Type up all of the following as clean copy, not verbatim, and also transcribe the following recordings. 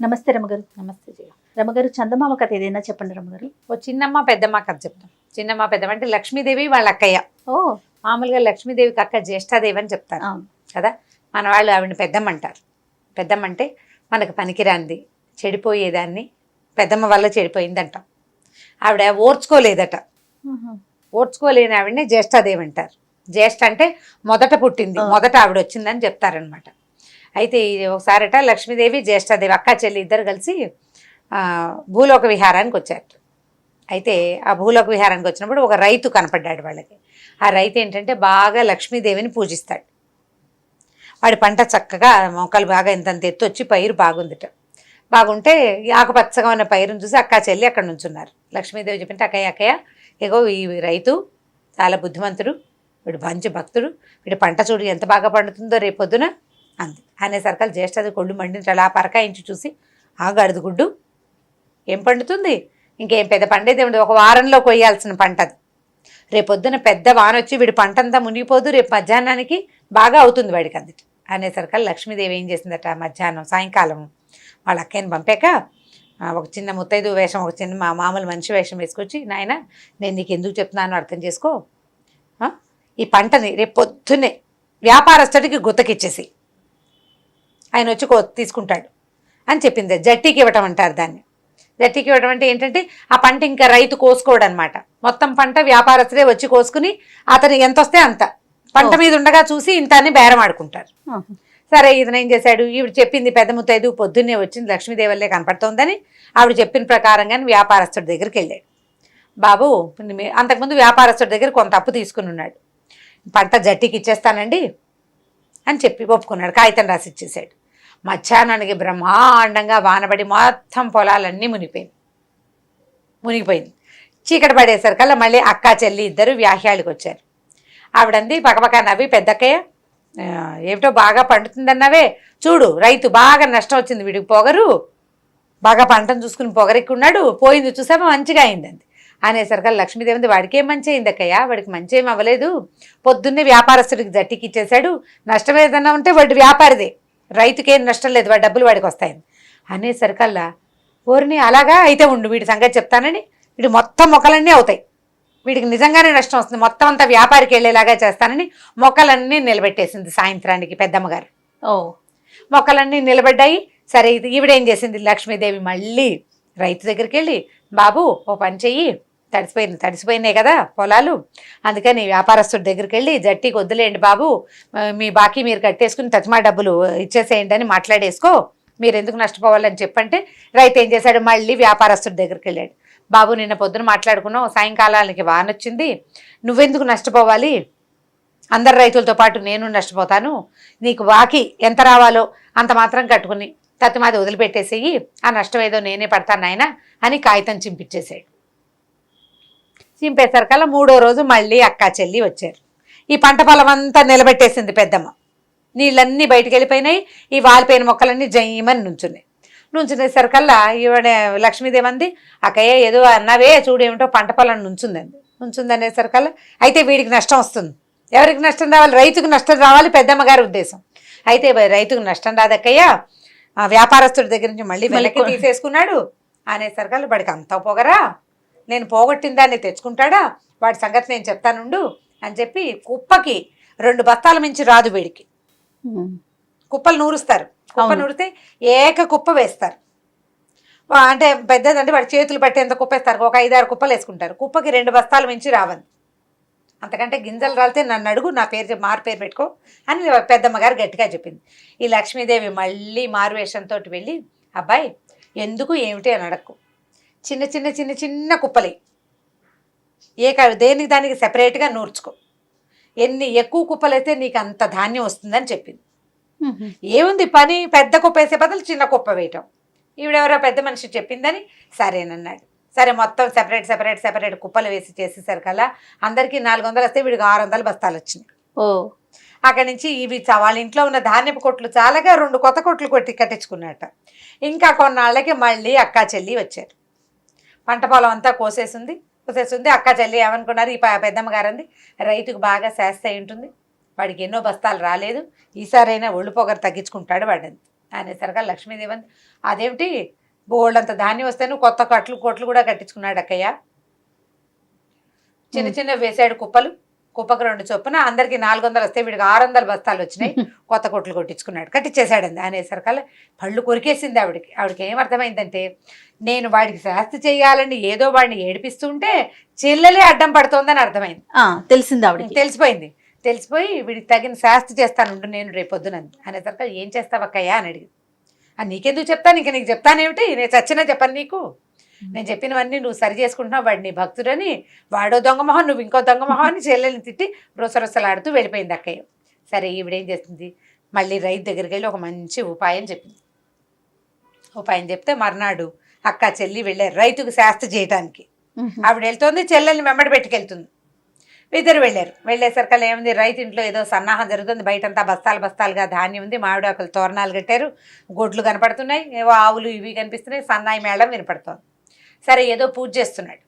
నమస్తే రమగారు. నమస్తే జయ. రమగారు, చందమామ కథ ఏదైనా చెప్పండి రమగారు. ఓ చిన్నమ్మ పెద్దమ్మ కథ చెప్తాం. చిన్నమ్మ పెద్దమ్మ అంటే లక్ష్మీదేవి వాళ్ళ అక్కయ్య. ఓ మామూలుగా లక్ష్మీదేవికి అక్క జ్యేష్ఠాదేవి అని చెప్తారు అవును. కదా. మన వాళ్ళు ఆవిడని పెద్దమ్మ అంటారు. పెద్దమ్మ అంటే మనకు పనికిరాంది, చెడిపోయేదాన్ని పెద్దమ్మ వల్ల చెడిపోయింది అంటాం. ఆవిడ ఓర్చుకోలేదట. ఓర్చుకోలేని ఆవిడని జ్యేష్ఠాదేవి అంటారు. జ్యేష్ఠ అంటే మొదట పుట్టింది, మొదట ఆవిడ వచ్చిందని చెప్తారనమాట. అయితే ఒకసారట లక్ష్మీదేవి జ్యేష్ఠాదేవి అక్క చెల్లి ఇద్దరు కలిసి భూలోక విహారానికి వచ్చారు. అయితే ఆ భూలోక విహారానికి వచ్చినప్పుడు ఒక రైతు కనపడ్డాడు వాళ్ళకి. ఆ రైతు ఏంటంటే బాగా లక్ష్మీదేవిని పూజిస్తాడు. వాడి పంట చక్కగా మొక్కలు బాగా ఇంతంత ఎత్తు వచ్చి పైరు బాగుందిట. బాగుంటే ఆకుపచ్చగా ఉన్న పైరుని చూసి అక్క చెల్లి అక్కడ నుంచున్నారు. లక్ష్మీదేవి చెప్పింటే అక్కయ్య అక్కయ్య ఇగో ఈ రైతు చాలా బుద్ధిమంతుడు, వీడు మంచి భక్తుడు, వీడి పంట చూడు ఎంత బాగా పండుతుందో రేపొద్దున అంది. అనేసరికి జ్యేష్ఠది కొళ్ళు మండించి అలా పరకాయించి చూసి ఆ గడుదు గుడ్డు ఏం పండుతుంది, ఇంకేం పెద్ద పండేది ఏమిటి, ఒక వారంలో కొయ్యాల్సిన పంట అది. రేపొద్దున పెద్ద వాన వచ్చి వీడి పంట అంతా మునిగిపోదు, రేపు మధ్యాహ్నానికి బాగా అవుతుంది వాడికి అందుటి. అనేసరికి లక్ష్మీదేవి ఏం చేసిందట, మధ్యాహ్నం సాయంకాలం వాళ్ళ అక్కయ్యని పంపాక ఒక చిన్న ముత్తైదు వేషం, ఒక చిన్న మామూలు మనిషి వేషం వేసుకొచ్చి, నాయన నేను నీకు ఎందుకు చెప్తున్నానో అర్థం చేసుకో, ఈ పంటని రేపు పొద్దున్నే వ్యాపారస్తుడికి గుత్తకిచ్చేసి ఆయన వచ్చి తీసుకుంటాడు అని చెప్పింది. జట్టీకి ఇవ్వటం అంటారు దాన్ని. జట్టీకి ఇవ్వడం అంటే ఏంటంటే ఆ పంట ఇంకా రైతు కోసుకోవడం అనమాట. మొత్తం పంట వ్యాపారస్తుడే వచ్చి కోసుకుని అతను ఎంత వస్తే అంత పంట మీద ఉండగా చూసి ఇంత అని బేరం ఆడుకుంటారు. సరే ఇతను ఏం చేశాడు, ఈవిడ చెప్పింది పెద్ద ముత్తైదు పొద్దున్నే వచ్చింది లక్ష్మీదేవల్లే కనపడుతోందని ఆవిడ చెప్పిన ప్రకారంగానే వ్యాపారస్తుడి దగ్గరికి వెళ్ళాడు. బాబు అంతకుముందు వ్యాపారస్తుడి దగ్గర కొంత అప్పు తీసుకుని ఉన్నాడు, పంట జట్టీకి ఇచ్చేస్తానండి అని చెప్పి ఒప్పుకున్నాడు. కాగితం రాసి ఇచ్చేసాడు. మధ్యాహ్నానికి బ్రహ్మాండంగా వానబడి మొత్తం పొలాలన్నీ మునిగిపోయింది. చీకటి పడేసరికల్లా మళ్ళీ అక్క చెల్లి ఇద్దరు వ్యాహ్యాలకు వచ్చారు. ఆవిడంది పక్కపక్క నవ్వి, పెద్దక్కయ్య ఏమిటో బాగా పండుతుందన్నావే, చూడు రైతు బాగా నష్టం వచ్చింది, వీడికి పొగరు బాగా పంటను చూసుకుని పొగరెక్కున్నాడు, పోయింది చూసామా మంచిగా అయిందండి. అనేసరికల్లా లక్ష్మీదేవి వాడికి ఏం మంచి అయింది అక్కయ్య, వాడికి మంచి ఏం అవ్వలేదు, పొద్దున్నే వ్యాపారస్తుడికి జట్టికి ఇచ్చేశాడు, నష్టం ఏదన్నా ఉంటే వాడి వ్యాపారిదే, రైతుకి ఏం నష్టం లేదు, వాడి డబ్బులు వాడికి వస్తాయని. అనేసరికల్లా ఓరిని అలాగా అయితే ఉండు, వీడి సంగతి చెప్తానని వీడు మొత్తం మొక్కలన్నీ అవుతాయి, వీడికి నిజంగానే నష్టం వస్తుంది, మొత్తం అంతా వ్యాపారికి వెళ్ళేలాగా చేస్తానని మొక్కలన్నీ నిలబెట్టేసింది. సాయంత్రానికి పెద్దమ్మగారు మొక్కలన్నీ నిలబడ్డాయి. సరే ఇది ఈవిడేం చేసింది, లక్ష్మీదేవి మళ్ళీ రైతు దగ్గరికి వెళ్ళి, బాబు ఓ పని చెయ్యి, తడిసిపోయినాయి కదా పొలాలు, అందుకని వ్యాపారస్తుడి దగ్గరికి వెళ్ళి జట్టీకి వద్దులేండి బాబు, మీ బాకీ మీరు కట్టేసుకుని తచ్చిమా డబ్బులు ఇచ్చేసేయండి అని మాట్లాడేసుకో, మీరు ఎందుకు నష్టపోవాలని చెప్పంటే రైతు ఏం చేశాడు, మళ్ళీ వ్యాపారస్తుడి దగ్గరికి వెళ్ళాడు. బాబు నిన్న పొద్దున మాట్లాడుకున్నావు, సాయంకాలానికి వానొచ్చింది, నువ్వెందుకు నష్టపోవాలి, అందరు రైతులతో పాటు నేను నష్టపోతాను, నీకు బాకీ ఎంత రావాలో అంత మాత్రం కట్టుకుని తత్తిమాది వదిలిపెట్టేసేయి, ఆ నష్టం ఏదో నేనే పడతాను నాయన అని కాగితం చింపించేసాడు. చింపేసరికల్లా మూడో రోజు మళ్ళీ అక్క చెల్లి వచ్చారు. ఈ పంట పొలం అంతా నిలబెట్టేసింది పెద్దమ్మ, నీళ్ళన్నీ బయటికి వెళ్ళిపోయినాయి, ఈ వాలిపోయిన మొక్కలన్నీ జయ్యమని నుంచునేసరికల్లా ఈవిడ లక్ష్మీదేవి అంది, అక్కయ్య ఏదో అన్నావే చూడేమిటో పంట పొలం నుంచుందనేసరికల్లా అయితే వీడికి నష్టం వస్తుంది, ఎవరికి నష్టం రావాలి, రైతుకు నష్టం రావాలి పెద్దమ్మగారి ఉద్దేశం. అయితే రైతుకు నష్టం రాదక్కయ్య, వ్యాపారస్తుడి దగ్గర నుంచి మళ్ళీ వెనక్కి తీసేసుకున్నాడు అనేసరికల్లా వాడికి అంతా పొగరా, నేను పోగొట్టిన దాన్ని తెచ్చుకుంటాడా, వాడి సంగతి నేను చెప్తానుండు అని చెప్పి కుప్పకి 2 బస్తాల మించి రాదు వీడికి. కుప్పలు నూరుస్తారు, కుప్ప నూరితే ఏక కుప్ప వేస్తారు, అంటే పెద్దదంటే వాడి చేతులు పట్టేంత కుప్పేస్తారు, ఒక 5-6 కుప్పలు వేసుకుంటారు, కుప్పకి 2 బస్తాల మించి రావంది, అంతకంటే గింజలు రాలితే నన్ను అడుగు, నా పేరు మారు పేరు పెట్టుకో అని పెద్దమ్మగారు గట్టిగా చెప్పింది. ఈ లక్ష్మీదేవి మళ్ళీ మారువేషంతో వెళ్ళి, అబ్బాయి ఎందుకు ఏమిటి అని అడక్కు, చిన్న చిన్న చిన్న చిన్న కుప్పలే దేనికి దానికి సెపరేట్గా నూర్చుకో, ఎన్ని ఎక్కువ కుప్పలైతే నీకు అంత ధాన్యం వస్తుందని చెప్పింది. ఏముంది పని, పెద్ద కుప్ప వేసే బదులు చిన్న కుప్ప వేయటం, ఈవిడెవరో పెద్ద మనిషి చెప్పిందని సరేనన్నాడు. సరే మొత్తం సెపరేట్ కుప్పలు వేసి చేసేసరికల్లా అందరికీ 400 వస్తే వీడికి 600 బస్తాలు వచ్చినాయి. అక్కడి నుంచి ఇవి వాళ్ళ ఇంట్లో ఉన్న ధాన్యపు కొట్లు చాలాగా 2 కొత్త కొట్లు కట్టించుకున్నట్ట. ఇంకా కొన్నాళ్ళకి మళ్ళీ అక్క చెల్లి వచ్చారు. పంట పొలం అంతా కోసేసింది. అక్క చెల్లి ఏమనుకున్నారు, ఈ పెద్దమ్మగారు అంది, రైతుకు బాగా శాస్తి అయి ఉంటుంది, వాడికి ఎన్నో బస్తాలు రాలేదు, ఈసారైనా ఒళ్ళు పొగరు తగ్గించుకుంటాడు వాడని అనేసరిగా లక్ష్మీదేవి అంది, అదేమిటి బోల్డంత ధాన్యం వస్తే నువ్వు కొత్త కొట్లు కూడా కట్టించుకున్నాడు అక్కయ్య. చిన్న చిన్న వేసాడు కుప్పకు 2 చొప్పున అందరికి 400 వస్తే వీడికి 600 బస్తాలు వచ్చినాయి. కొత్త కొట్లు కొట్టించుకున్నాడు, కట్టించేశాడండి అనేసరికల్లా పళ్ళు కొరికేసింది ఆవిడకి ఏమర్థమైందంటే, నేను వాడికి శాస్తి చేయాలని ఏదో వాడిని ఏడిపిస్తుంటే చెల్లెలే అడ్డం పడుతోందని అర్థమైంది. తెలిసింది ఆవిడకి, తెలిసిపోయి వీడికి తగిన శాస్తి చేస్తానుంటు నేను రేపొద్దున అనేసరికి ఏం చేస్తావక్కయ్యా అని అడిగింది. నీకెందుకు చెప్తాను, ఇంక నీకు చెప్తానేమిటి, నేను చచ్చినా చెప్పను నీకు, నేను చెప్పినవన్నీ నువ్వు సరి చేసుకుంటున్నావు, వాడు నీ భక్తుడని, వాడో దొంగమొహం నువ్వు ఇంకో దొంగమొహం అని చెల్లెల్ని తిట్టి రొసరొసలాడుతూ వెళ్ళిపోయింది అక్కయ్య. సరే ఈవిడేం చేస్తుంది, మళ్ళీ రైతు దగ్గరికి వెళ్ళి ఒక మంచి ఉపాయం చెప్పింది. ఉపాయం చెప్తే మర్నాడు అక్క చెల్లి వెళ్ళారు రైతుకు శాస్తి చేయటానికి. ఆవిడ వెళ్తుంది, చెల్లెల్ని వెంబడి పెట్టుకెళ్తుంది. ఇద్దరు వెళ్ళేసరికి ఏముంది, రైతు ఇంట్లో ఏదో సన్నాహం జరుగుతుంది. బయటంతా బస్తాలుగా ధాన్యం ఉంది, మామిడాకులు తోరణాలు కట్టారు, గొడ్లు కనపడుతున్నాయి, ఏవో ఆవులు ఇవి కనిపిస్తున్నాయి, సన్నాయి మేళం వినపడుతోంది. సరే ఏదో పూజ చేస్తున్నాడు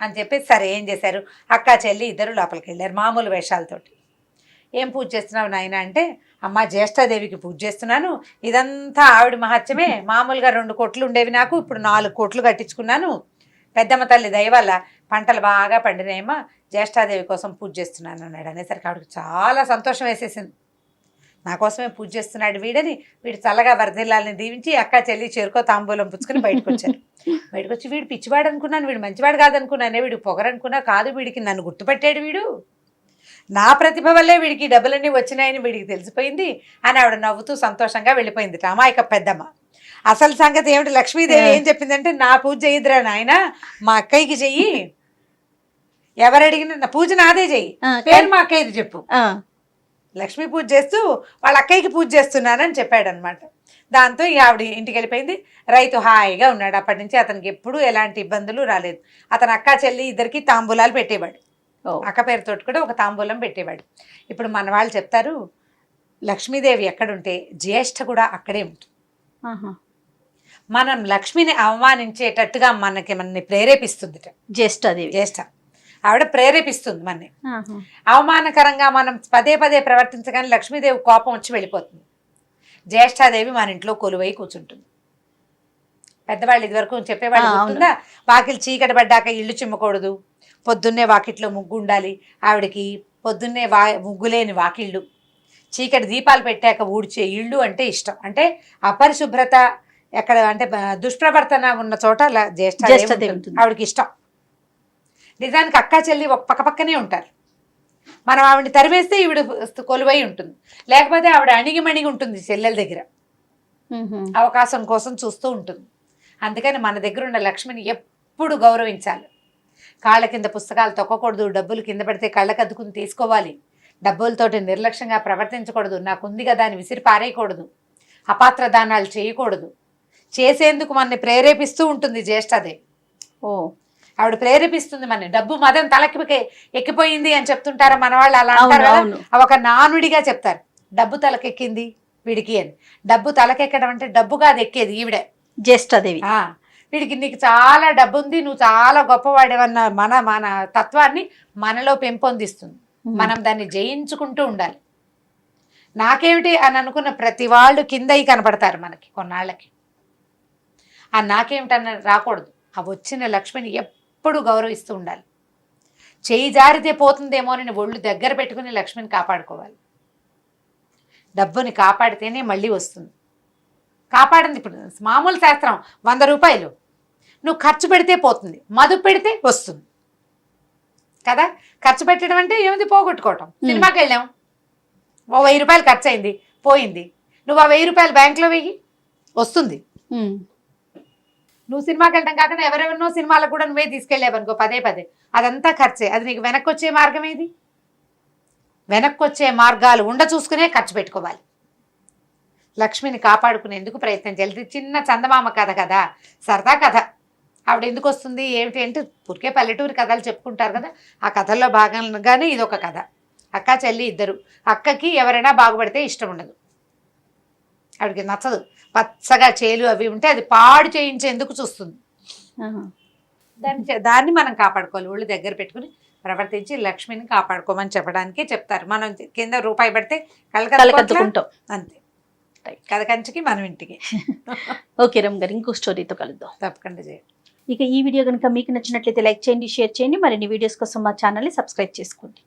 అని చెప్పి సరే ఏం చేశారు, అక్క చెల్లి ఇద్దరు లోపలికి వెళ్ళారు మామూలు వేషాలతోటి. ఏం పూజ చేస్తున్నావు నాయన అంటే, అమ్మ జ్యేష్ఠాదేవికి పూజ చేస్తున్నాను, ఇదంతా ఆవిడ మహత్యమే, మామూలుగా 2 కోట్లు ఉండేవి నాకు, ఇప్పుడు 4 కోట్లు కట్టించుకున్నాను, పెద్దమ్మ తల్లి దయ వల్ల పంటలు బాగా పండినాయమ్మా, జ్యేష్ఠాదేవి కోసం పూజ చేస్తున్నాను అన్నాడు. అనేసరికి ఆవిడకి చాలా సంతోషం వేసేసింది. నా కోసమే పూజ చేస్తున్నాడు వీడని, వీడు చల్లగా వరదిల్లాలని దీవించి అక్క చెల్లి చేరుకో తాంబూలం పుచ్చుకొని బయటకు వచ్చారు. బయటకు వచ్చి వీడు పిచ్చివాడు అనుకున్నాను, వీడు మంచివాడు కాదనుకున్నానే, వీడు పొగరనుకున్నా, కాదు వీడికి నన్ను గుర్తుపట్టాడు, వీడు నా ప్రతిభ వల్లే వీడికి డబ్బులన్నీ వచ్చినాయని వీడికి తెలిసిపోయింది అని ఆవిడ నవ్వుతూ సంతోషంగా వెళ్ళిపోయింది. అమాయక పెద్దమ్మ. అసలు సంగతి ఏమిటి, లక్ష్మీదేవి ఏం చెప్పిందంటే, నా పూజ చెయ్యిద్రా నాయన, మా అక్కయ్యకి చెయ్యి, ఎవరు అడిగినా నా పూజ నాదే చెయ్యి, పేరు మా అక్కయ్యది చెప్పు, లక్ష్మీ పూజ చేస్తూ వాళ్ళ అక్కయ్యకి పూజ చేస్తున్నానని చెప్పాడనమాట. దాంతో ఆవిడ ఇంటికి వెళ్ళిపోయింది. రైతు హాయిగా ఉన్నాడు. అప్పటి నుంచి అతనికి ఎప్పుడూ ఎలాంటి ఇబ్బందులు రాలేదు. అతను అక్క చెల్లి ఇద్దరికి తాంబూలాలు పెట్టేవాడు, అక్క పేరుతోటి కూడా ఒక తాంబూలం పెట్టేవాడు. ఇప్పుడు మన వాళ్ళు చెప్తారు, లక్ష్మీదేవి ఎక్కడుంటే జ్యేష్ఠ కూడా అక్కడే ఉంటుంది. మనం లక్ష్మిని అవమానించేటట్టుగా మనల్ని ప్రేరేపిస్తుంది జ్యేష్ఠ. ఆవిడ ప్రేరేపిస్తుంది మనని. అవమానకరంగా మనం పదే ప్రవర్తించగానే లక్ష్మీదేవి కోపం వచ్చి వెళ్ళిపోతుంది. జ్యేష్ఠాదేవి మన ఇంట్లో కొలువై కూర్చుంటుంది. పెద్దవాళ్ళు ఇదివరకు చెప్పేవాళ్ళు గుర్తుందా, వాకిలి చీకటి పడ్డాక ఇల్లు చిమ్మకూడదు, పొద్దున్నే వాకిట్లో ముగ్గు ఉండాలి, ఆవిడకి పొద్దున్నే ముగ్గులేని వాకిళ్ళు, చీకటి దీపాలు పెట్టాక ఊడ్చే ఇళ్ళు అంటే ఇష్టం. అంటే అపరిశుభ్రత ఎక్కడ అంటే దుష్ప్రవర్తన ఉన్న చోట జ్యేష్ఠాదేవి ఆవిడకి ఇష్టం. నిజానికి అక్క చెల్లి ఒక పక్కనే ఉంటారు. మనం ఆవిడని తరివేస్తే ఈవిడ కొలువై ఉంటుంది, లేకపోతే ఆవిడ అణిగిమణిగి ఉంటుంది చెల్లెల దగ్గర, అవకాశం కోసం చూస్తూ ఉంటుంది. అందుకని మన దగ్గర ఉన్న లక్ష్మిని ఎప్పుడు గౌరవించాలి. కాళ్ళ కింద పుస్తకాలు తొక్కకూడదు, డబ్బులు కింద పడితే కళ్ళకద్దుకుని తీసుకోవాలి, డబ్బులతోటి నిర్లక్ష్యంగా ప్రవర్తించకూడదు, నాకుంది కదా అని విసిరి పారేయకూడదు, అపాత్ర దానాలు చేయకూడదు. చేసేందుకు మనని ప్రేరేపిస్తూ ఉంటుంది జ్యేష్ఠాదేవి. ఆవిడ ప్రేరేపిస్తుంది మనని. డబ్బు మదం తలకి ఎక్కిపోయింది అని చెప్తుంటారా మన వాళ్ళు, అలా అంటారు. ఒక నానుడిగా చెప్తారు, డబ్బు తలకెక్కింది వీడికి అని. డబ్బు తలకెక్కడం అంటే డబ్బు కాదు ఎక్కేది ఈవిడే, జ్యేష్ఠాదేవి. వీడికి నీకు చాలా డబ్బు ఉంది, నువ్వు చాలా గొప్పవాడేవన్న మన తత్వాన్ని మనలో పెంపొందిస్తుంది. మనం దాన్ని జయించుకుంటూ ఉండాలి. నాకేమిటి అని అనుకున్న ప్రతి వాళ్ళు కిందయి కనపడతారు మనకి కొన్నాళ్ళకి. ఆ నాకేమిటన్న రాకూడదు. ఆ వచ్చిన లక్ష్మిని ఎప్పుడు గౌరవిస్తూ ఉండాలి. చేయి జారితే పోతుందేమో అని ఒళ్ళు దగ్గర పెట్టుకుని లక్ష్మిని కాపాడుకోవాలి. డబ్బుని కాపాడితేనే మళ్ళీ వస్తుంది. కాపాడింది ఇప్పుడు మామూలు శాస్త్రం 100 రూపాయలు నువ్వు ఖర్చు పెడితే పోతుంది, మదుపు పెడితే వస్తుంది కదా. ఖర్చు పెట్టడం అంటే ఏమిది, పోగొట్టుకోవటం. సినిమాకి వెళ్ళాం, ఓ 1000 రూపాయలు ఖర్చు అయింది, పోయింది. నువ్వు ఆ 1000 రూపాయలు బ్యాంకులో వెయ్యి, వస్తుంది. నువ్వు సినిమాకి వెళ్ళడం కాకుండా ఎవరెవరినో సినిమాలకు కూడా నువ్వే తీసుకెళ్ళావనుకో, పదే అదంతా ఖర్చే. అది నీకు వెనక్కి వచ్చే మార్గం ఏది? వెనక్కి వచ్చే మార్గాలు చూసుకునే ఖర్చు పెట్టుకోవాలి. లక్ష్మిని కాపాడుకునేందుకు ప్రయత్నం చేయాలి. చిన్న చందమామ కథ కదా, సరదా కథ. ఆవిడ ఎందుకు వస్తుంది ఏమిటి అంటే, ఊరికే పల్లెటూరి కథలు చెప్పుకుంటారు కదా, ఆ కథల్లో భాగంగానే ఇదొక కథ. అక్క చెల్లి ఇద్దరు. అక్కకి ఎవరైనా బాగుపడితే ఇష్టం ఉండదు, ఆవిడకి నచ్చదు. పచ్చగా చేలు అవి ఉంటే అది పాడు చేయించేందుకు చూస్తుంది. దాన్ని మనం కాపాడుకోవాలి. ఒళ్ళు దగ్గర పెట్టుకుని ప్రవర్తించి లక్ష్మిని కాపాడుకోమని చెప్పడానికే చెప్తారు. మనం కింద రూపాయి పడితే కళ్ళకద్దుకుంటాం అంతే. రైట్. కథ కంచికి మనం ఇంటికి. ఓకే రమ్ గారు, ఇంకో స్టోరీతో కలుద్దాం. తప్పకుండా చేయండి. ఇక ఈ వీడియో కనుక మీకు నచ్చినట్లయితే లైక్ చేయండి, షేర్ చేయండి. మరిన్ని వీడియోస్ కోసం మా ఛానల్ని సబ్స్క్రైబ్ చేసుకోండి.